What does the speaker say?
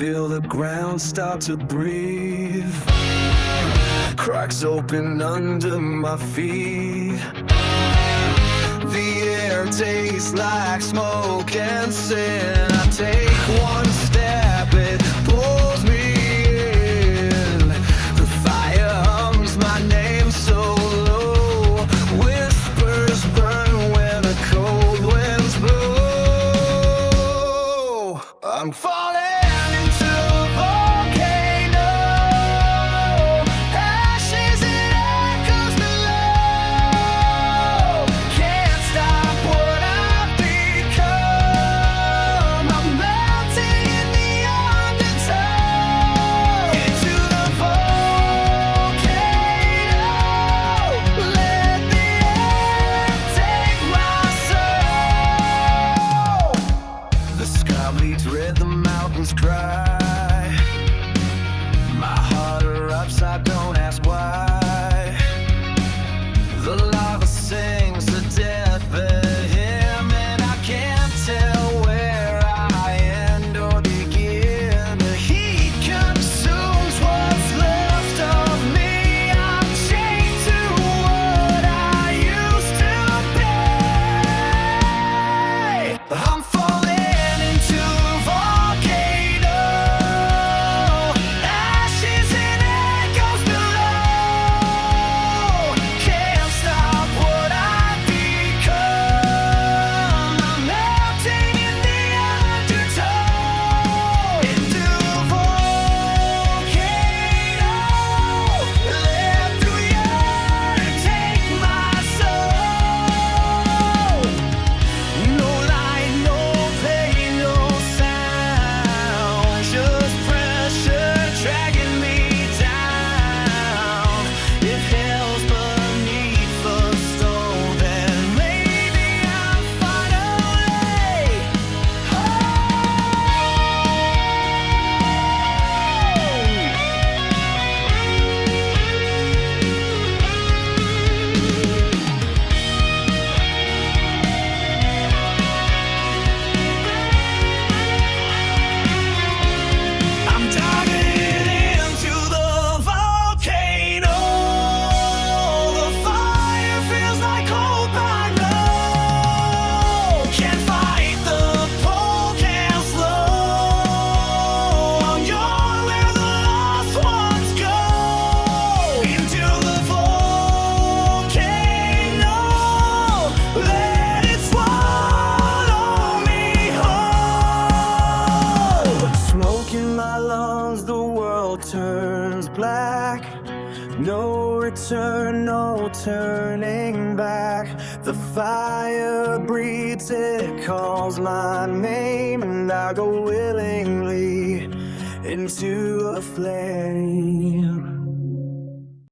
feel the ground start to breathe. Cracks open under my feet. The air tastes like smoke and sin. I take one step, it pulls me in. The fire hums my name so low. Whispers burn when the cold winds blow. I'm falling into a volcano. Ashes and echoes below. Can't stop what I've become. I'm melting in the undertow. Into the volcano. Let the air take my soul. The sky bleeds red, the mountains cry. My heart erupts, I don't ask why. The lava sings the deathbed hymn, and I can't tell where I end or begin. The heat consumes what's left of me. I'm chained to what I used to be. I'm falling into a volcano. Ashes and echoes below. Can't stop what I've become. I'm melting in the undertow. Into a volcano. Let the air take my soul. No light, no pain, no sound. Just pressure dragging me down. If hell's beneath the stone, then maybe I'm finally I'm diving into the volcano. The fire feels like hope I know. Can't fight the pull, can't slow. I'm young where the lost ones go. Into the volcano. Let it swallow me whole. Smoke in my lungs, the world turns black. No return, no turning back. The fire breathes, it calls my name, and I go willingly into a flame.